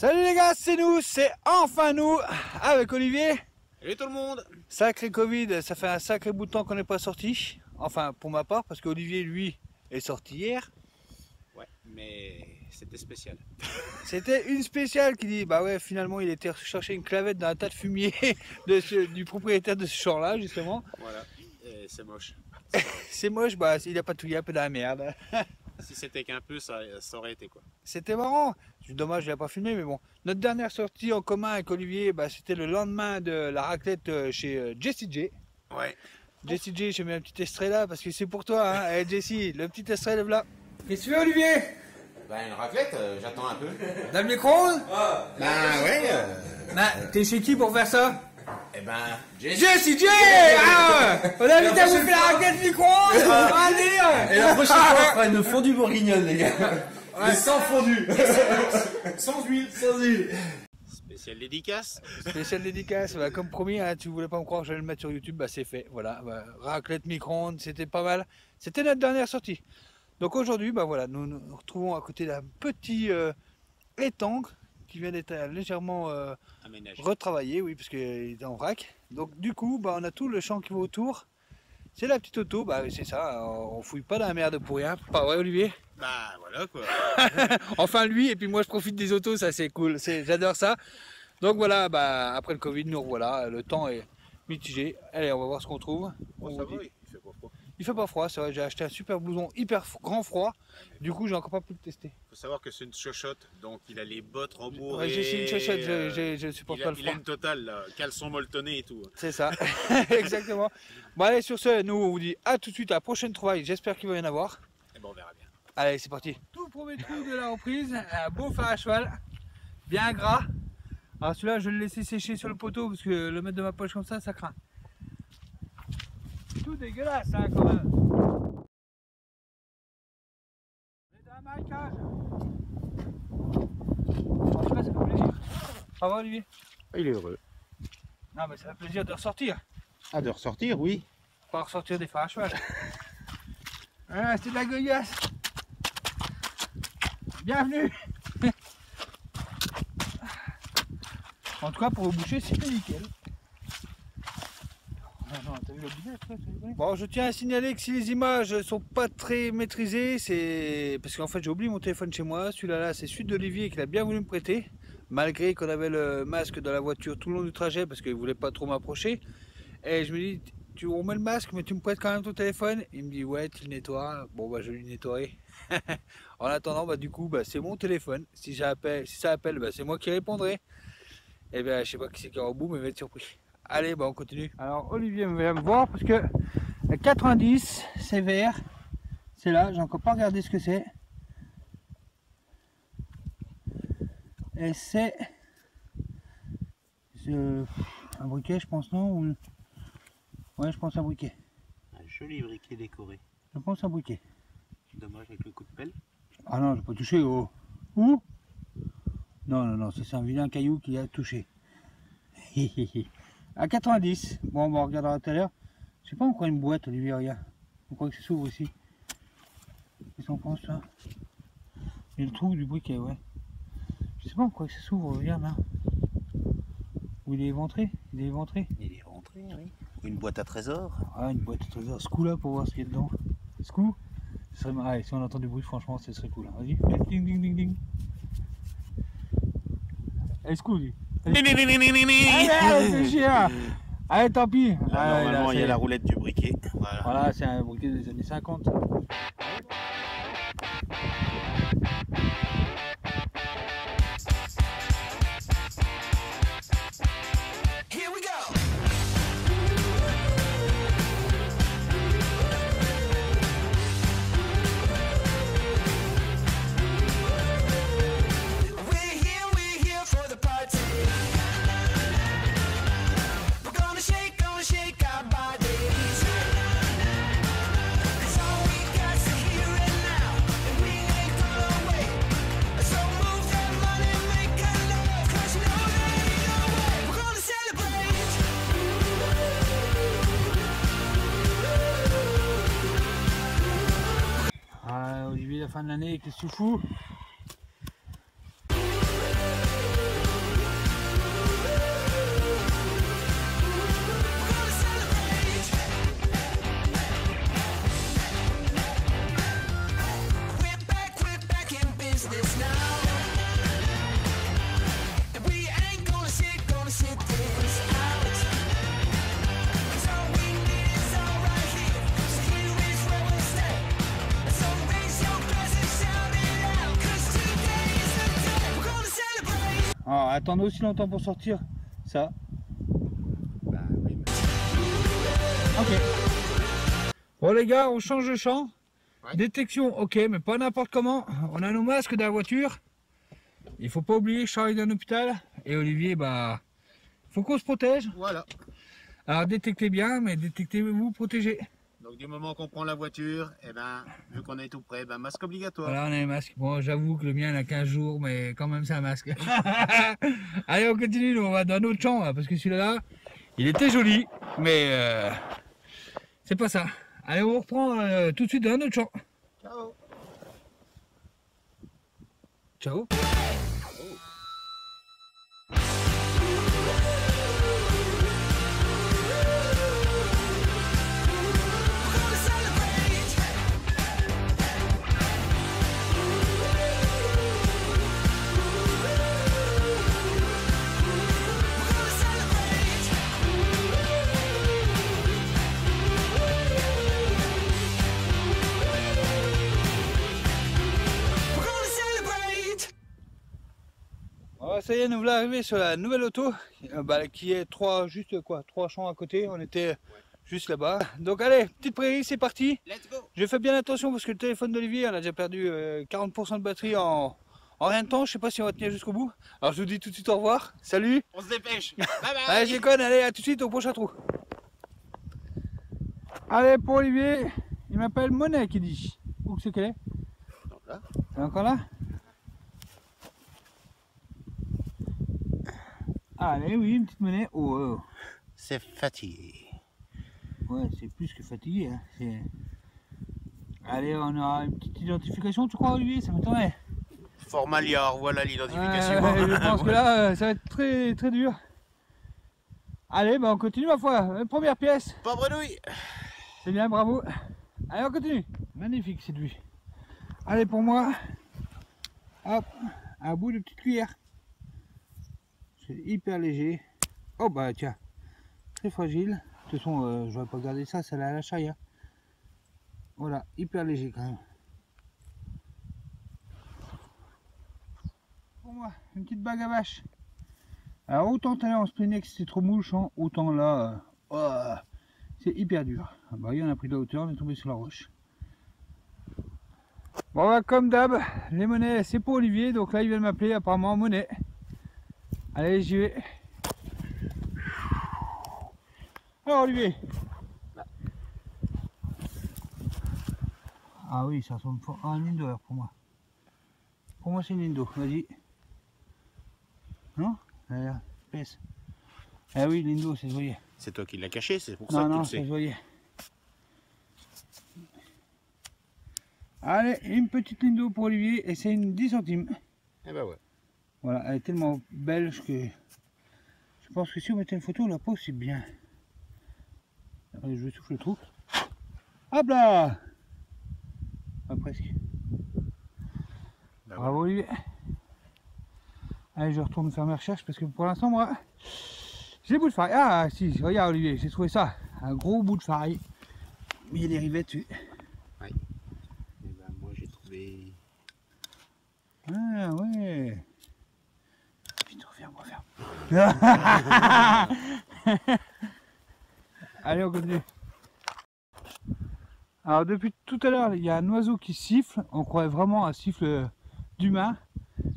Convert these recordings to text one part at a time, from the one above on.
Salut les gars, c'est nous, c'est enfin nous, avec Olivier. Salut tout le monde. Sacré Covid, ça fait un sacré bout de temps qu'on n'est pas sorti. Enfin, pour ma part, parce qu'Olivier, lui, est sorti hier. Ouais, mais c'était spécial. C'était une spéciale qui dit, bah ouais, finalement, il était chercher une clavette dans un tas de fumier du propriétaire de ce champ-là, justement. Voilà, et c'est moche. C'est moche, bah, il a pas tout, il a un peu de la merde. Si c'était qu'un peu, ça aurait été quoi. C'était marrant. Dommage, je l'ai pas filmé, mais bon. Notre dernière sortie en commun avec Olivier, bah, c'était le lendemain de la raclette chez Jessie J. Ouais. Jessie J, je mets un petit extrait là parce que c'est pour toi, hein. Hey, Jessie, le petit extrait de là. Qu'est-ce que tu fais, Olivier? Ben une raclette, j'attends un peu. Dans le micro-ondes? Ben ouais. Bah, t'es chez qui pour faire ça? Eh ben, Jessie J! Ah, on a invité à vous faire la raclette micro-ondes! Allez! Et la prochaine fois, on fera une fondue bourguignonne, les gars. Mais sans fondue. Sans huile. Sans huile. spécial dédicace. Spécial dédicace, bah, comme promis, hein, tu voulais pas me croire que j'allais le mettre sur YouTube, bah c'est fait. Voilà, bah, raclette micro-ondes, c'était pas mal. C'était notre dernière sortie. Donc aujourd'hui, bah voilà, nous nous retrouvons à côté d'un petit étang qui vient d'être légèrement Aménagé. retravaillé, oui, parce qu'il est en vrac. Donc du coup, bah, on a tout le champ qui va autour. C'est la petite auto, bah c'est ça, on fouille pas dans la merde pour rien. Pas vrai, Olivier? Bah voilà quoi. Enfin lui, et puis moi je profite des autos, ça c'est cool, j'adore ça. Donc voilà, bah, après le Covid, nous voilà, le temps est mitigé. Allez, on va voir ce qu'on trouve. Bon, ça va, il fait pas froid. Il fait pas froid, c'est vrai, j'ai acheté un super blouson hyper grand froid. Du coup, j'ai encore pas pu le tester. Faut savoir que c'est une chochotte, donc il a les bottes rembourrées. Ouais, j'ai une chochotte, je supporte pas le Il froid. a une totale là, caleçon molletonné et tout. C'est ça, exactement. Bon allez, sur ce, nous on vous dit à tout de suite, à la prochaine trouvaille, j'espère qu'il va y en avoir. Et bon, on verra bien. Allez, c'est parti. Tout premier trou de la reprise, un beau phare à cheval, bien gras. Alors celui-là, je vais le laisser sécher sur le poteau parce que le mettre de ma poche comme ça craint. Tout dégueulasse, hein, quand même. On est dans un marécage. En tout cas, ça fait plaisir. Ça va, Olivier? Il est heureux. Non, mais ça fait plaisir de ressortir. Ah, de ressortir, oui. Pas ressortir des phares à cheval. Ah, c'est de la goyasse. Bienvenue. En tout cas, pour le boucher, c'est nickel. Bon, je tiens à signaler que si les images sont pas très maîtrisées, c'est parce qu'en fait j'ai oublié mon téléphone chez moi. Celui-là, c'est celui d'Olivier qu'il a bien voulu me prêter, malgré qu'on avait le masque dans la voiture tout le long du trajet parce qu'il voulait pas trop m'approcher. Et je me dis, on met le masque, mais tu me prêtes quand même ton téléphone? Il me dit, ouais, tu le nettoies. Bon, bah je vais le nettoyer. En attendant, bah du coup, bah, c'est mon téléphone. Si ça appelle, bah, c'est moi qui répondrai. Et bien, je sais pas qui c'est qui aura au bout, mais il va être surpris. Allez, bah on continue. Alors Olivier vient me voir parce que la 90, c'est vert. C'est là, j'ai encore pas regardé ce que c'est. Et c'est un briquet, je pense, non? Ou... Ouais, je pense un briquet. Un joli briquet décoré. Je pense un briquet. Dommage avec le coup de pelle. Ah non, j'ai pas touché. Oh. Où? Non, non, non, c'est un vilain caillou qui a touché. À 90. Bon, on regardera tout à l'heure. Je sais pas encore une boîte, Olivier, regarde. On croit que ça s'ouvre aussi. Qu'est-ce qu'on pense là? Il y a le trou du briquet, ouais. Je sais pas pourquoi que ça s'ouvre, regarde là. Où il est éventré? Il est éventré. Il est rentré, oui. Une boîte à trésor. Ah, une boîte à trésor. Ce coup-là pour voir ce qu'il y a dedans. Ce coup? Ah, si on entend du bruit, franchement, ce serait cool. Vas-y, fais ding ding ding ding. Allez, ce coup, lui. Allez, c'est chiant. Allez, tant pis. Là, normalement, il y a la roulette du briquet. Voilà. Voilà, c'est un briquet des années 50. Olivier, la fin de l'année, qu'est-ce que tu fous? Alors, attendre aussi longtemps pour sortir ça. Bah oui, mais... Ok. Bon les gars, on change de champ. Ouais. Détection, ok, mais pas n'importe comment. On a nos masques dans la voiture. Il faut pas oublier que je travaille dans un hôpital. Et Olivier, bah, faut qu'on se protège. Voilà. Alors détectez bien, mais détectez-vous, protégez. Donc du moment qu'on prend la voiture, eh ben, vu qu'on est tout prêt, ben, masque obligatoire. Voilà, on a les masques. Bon, j'avoue que le mien il a 15 jours, mais quand même c'est un masque. Allez, on continue, nous, on va dans un autre champ, là, parce que celui-là, il était joli, mais c'est pas ça. Allez, on reprend tout de suite dans un autre champ. Ciao. Ciao. Ça y est, nous voilà arrivés sur la nouvelle auto qui est juste trois champs à côté. On était juste là-bas. Donc allez, petite prairie, c'est parti. Let's go. J'ai fait bien attention parce que le téléphone d'Olivier, on a déjà perdu 40% de batterie en rien de temps. Je sais pas si on va tenir jusqu'au bout. Alors je vous dis tout de suite au revoir. Salut. On se dépêche. Bye bye. Allez, je déconne, allez, à tout de suite au prochain trou. Allez, pour Olivier, il m'appelle Monnaie qui dit. Où que c'est qu'elle est? Là. C'est encore là? Allez, oui, une petite monnaie. Oh, C'est fatigué. ouais, c'est plus que fatigué. Hein. Allez, on aura une petite identification, tu crois, Olivier? Ça m'étonnerait. Formaliar, voilà l'identification. Je pense que là, ça va être très très dur. Allez, bah on continue ma foi. Première pièce. Pas bredouille. C'est bien, bravo. Allez, on continue. Magnifique cette vue. Allez, pour moi. Hop, à bout de petite cuillère. C'est hyper léger. Oh bah tiens, très fragile. De toute façon, je vais pas garder ça, ça à la chaille. Hein. Voilà, hyper léger quand même. Pour moi, une petite bague à vache. Alors autant tout à l'heure on se plaignait que c'était trop mouche, hein, autant là, c'est hyper dur. Ah bah oui, on a pris de la hauteur, on est tombé sur la roche. Bon bah comme d'hab, les monnaies c'est pour Olivier, donc là il vient de m'appeler apparemment Monnaie. Allez, j'y vais. Alors Olivier. Ah oui, ça ressemble à un lindo pour moi. Pour moi c'est une lindo, vas-y. Non? Elle a l'air épaisse. Ah oui, lindo, ça se voyait. C'est toi qui l'as caché, c'est pour ça que tu Non, le ça sais. se voyait. Allez, une petite lindo pour Olivier et c'est une 10 centimes. Eh ben ouais. Voilà, elle est tellement belge que je pense que si on mettait une photo, la peau c'est bien. Allez, je souffle le trou. Hop là! Ah, presque. Bravo Olivier. Allez, je retourne faire mes recherches parce que pour l'instant, moi, j'ai le bout de faille. Ah si, regarde Olivier, j'ai trouvé ça. Un gros bout de faille. Mais il y a des rivets dessus. Oui. Et ben moi j'ai trouvé... Ah ouais. Putain, reviens. Allez, on continue. Alors depuis tout à l'heure, il y a un oiseau qui siffle. On croyait vraiment à un siffle d'humain.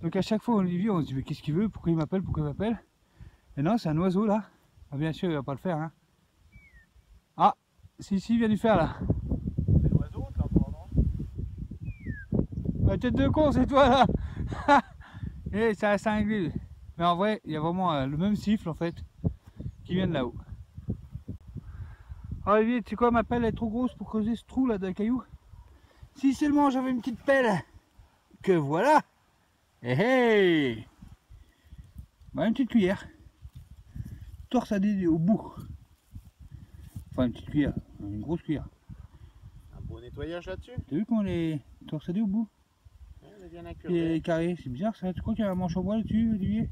Donc à chaque fois, Olivier, on se dit mais qu'est-ce qu'il veut? Pourquoi il m'appelle? Et non, c'est un oiseau là. Ah, bien sûr, il va pas le faire. Hein. Ah, si, il vient du faire là. C'est l'oiseau, là, pendant. La tête de con, c'est toi là. Et c'est un cinglé. Mais en vrai, il y a vraiment le même siffle en fait qui vient de là-haut. Olivier, tu sais quoi, ma pelle est trop grosse pour creuser ce trou là d'un caillou. Si seulement j'avais une petite pelle, que voilà. Hey. Bah, une petite cuillère. Torsadée au bout. Enfin une petite cuillère, une grosse cuillère. Un beau nettoyage là-dessus. T'as vu comment elle est torsadée au bout? Ouais, elle est bien Et incurvée. carré, c'est bizarre ça. Tu crois qu'il y a un manche en bois là-dessus, Olivier?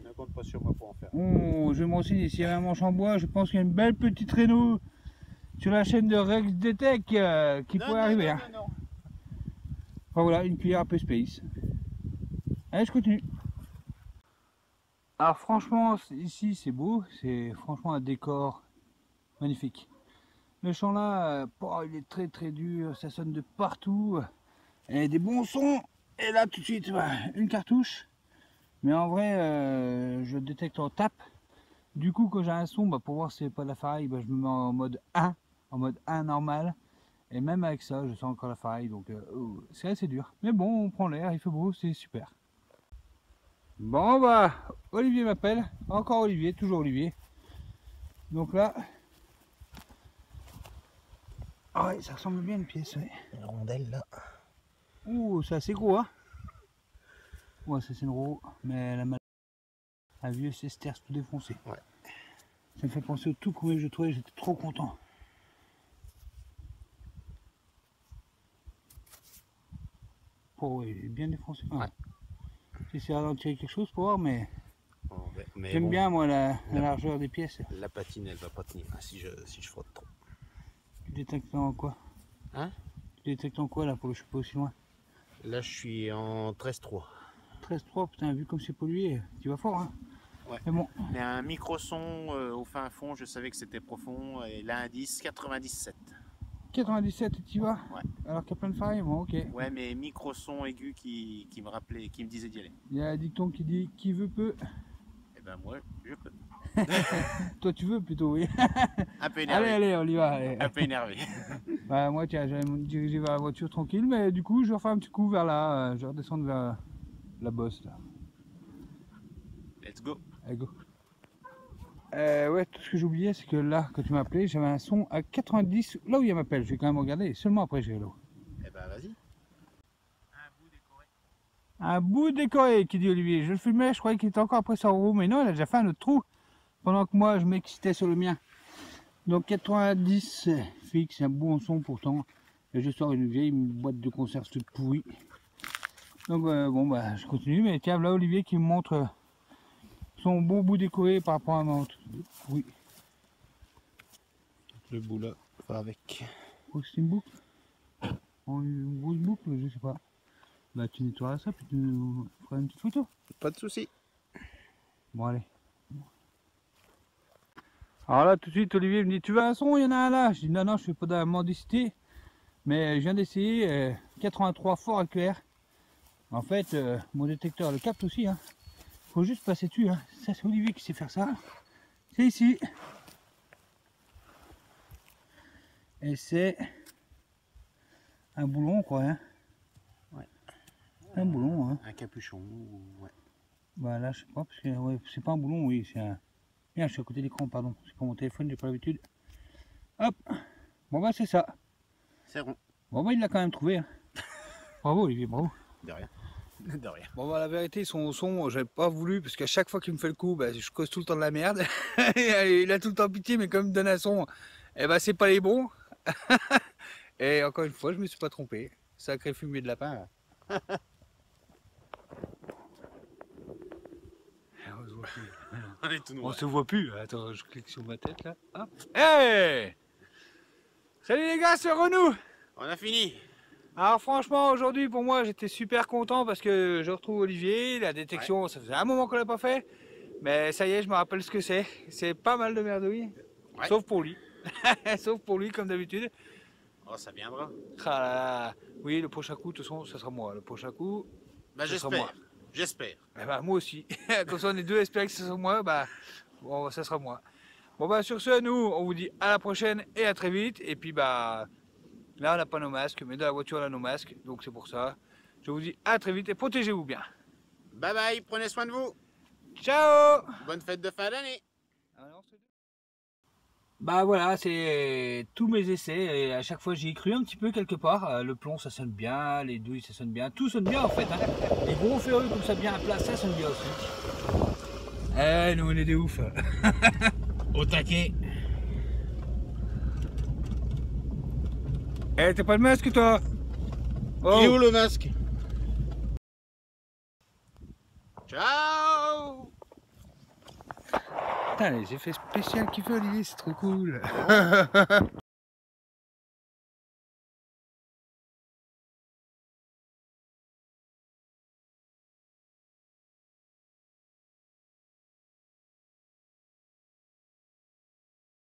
Ne compte pas sur moi pour en faire. Oh, je vais me renseigner. S'il y a un manche en bois, je pense qu'il y a une belle petite réno sur la chaîne de Rex Detec qui pourrait arriver. Hein. Non. Enfin voilà, une cuillère un peu space. Allez, je continue. Alors franchement, ici c'est beau, c'est franchement un décor magnifique. Le chant là, il est très très dur, ça sonne de partout. Et des bons sons. Et là tout de suite, une cartouche. Mais en vrai, je détecte en tape. Du coup, quand j'ai un son, pour voir si c'est pas de la faille, je me mets en mode 1, en mode 1 normal. Et même avec ça, je sens encore la faille, donc c'est assez dur. Mais bon, on prend l'air, il fait beau, c'est super. Bon Olivier m'appelle, encore Olivier, toujours Olivier. Donc là, ah ouais, ça ressemble bien à une pièce, ouais. Une rondelle là. Ouh, c'est assez gros, hein. Ouais, ça c'est une roue, mais un vieux sesterce tout défoncé. Ouais. Ça me fait penser au tout courrier que je trouvais, j'étais trop content. Oh, il est bien défoncé quand même. J'essaie d'en tirer quelque chose pour voir, mais, j'aime bien moi la largeur des pièces. La patine elle va pas tenir si je frotte trop. Tu détectes en quoi? Hein? Tu détectes en quoi là pour que je suis pas aussi loin? Là je suis en 13,3. 13,3, putain, vu comme c'est pollué, tu vas fort, hein. Ouais. Mais bon. Mais un micro-son au fin fond, je savais que c'était profond, et l'indice 97. 97, tu y vas? Ouais. Alors qu'il y a plein de failles, bon ok. Ouais, mais micro-son aigu qui me rappelait, qui me disait d'y aller. Il y a un dicton qui dit qui veut peut. Et ben moi, je peux. Toi tu veux plutôt, oui. Un peu énervé. Allez, on y va. Allez. Un peu énervé. Moi tiens, j'allais me diriger vers la voiture tranquille, mais du coup je refais un petit coup vers là, je vais redescendre vers la bosse là. Let's go. Allez go. Ouais, tout ce que j'oubliais, c'est que là, quand tu m'as appelé, j'avais un son à 90, là où il m'appelle, je vais quand même regarder, seulement après je vais là. Eh ben vas-y. Un bout décoré, qui dit Olivier. Je le filmais, je croyais qu'il était encore après sa roue, mais non, il a déjà fait un autre trou, pendant que moi je m'excitais sur le mien. Donc 90 fixe, un bon son pourtant. Et je sors une vieille boîte de conserve toute pourrie. Donc je continue, mais tiens, là Olivier qui me montre son beau bout décoré par rapport à mon oui. Le bout là va avec. Oh, c'est une boucle. Oh, une grosse boucle, je sais pas. Bah tu nettoieras ça, puis tu nous feras une petite photo. Pas de soucis. Bon allez. Alors là tout de suite Olivier me dit tu veux un son, il y en a un là. Je dis non, je fais pas de la mendicité. Mais je viens d'essayer 83 fort AQR. En fait mon détecteur le capte aussi, hein. Faut juste passer dessus, hein. Ça c'est Olivier qui sait faire ça. C'est ici. Et c'est un boulon quoi, hein. Ouais. Un boulon, hein. Un capuchon, ouais. Bah là je sais pas, parce que ouais, c'est pas un boulon, oui, c'est un... Bien, je suis à côté de l'écran, pardon. C'est pour mon téléphone, j'ai pas l'habitude. Hop. Bon c'est ça. C'est rond. Bon il l'a quand même trouvé, hein. Bravo Olivier, bravo. De rien. De rien. Bon la vérité, son son, j'avais pas voulu, parce qu'à chaque fois qu'il me fait le coup, je cause tout le temps de la merde. Il a tout le temps pitié, mais comme il me donne un son, c'est pas les bons. Et encore une fois, je me suis pas trompé. Sacré fumier de lapin. On se voit plus. Attends, je clique sur ma tête là. Hop. Hey! Salut les gars, c'est Renou. On a fini. Alors franchement aujourd'hui pour moi j'étais super content parce que je retrouve Olivier, la détection, ouais. Ça faisait un moment qu'on l'a pas fait, mais ça y est je me rappelle ce que c'est. C'est pas mal de merdouille, ouais. Sauf pour lui. Sauf pour lui comme d'habitude. Oh ça viendra. Ah là là. Oui le prochain coup de toute façon ça sera moi. Le prochain coup. J'espère. J'espère. Moi aussi. Comme ça on est deux à espérer que ce soit moi, bon, ça sera moi. Bon sur ce nous on vous dit à la prochaine et à très vite et puis là on n'a pas nos masques, mais dans la voiture on a nos masques, donc c'est pour ça. Je vous dis à très vite et protégez-vous bien. Bye bye, prenez soin de vous. Ciao. Bonne fête de fin d'année. Voilà, c'est tous mes essais et à chaque fois j'y ai cru un petit peu quelque part. Le plomb ça sonne bien, les douilles ça sonne bien, tout sonne bien en fait. Hein. Les gros ferreux comme ça bien à plat, ça sonne bien aussi. Nous on est des ouf. Au taquet. T'as pas de masque toi? Oh. Il est où le masque? Ciao. Putain les effets spéciaux qu'il fait Olivier, c'est trop cool.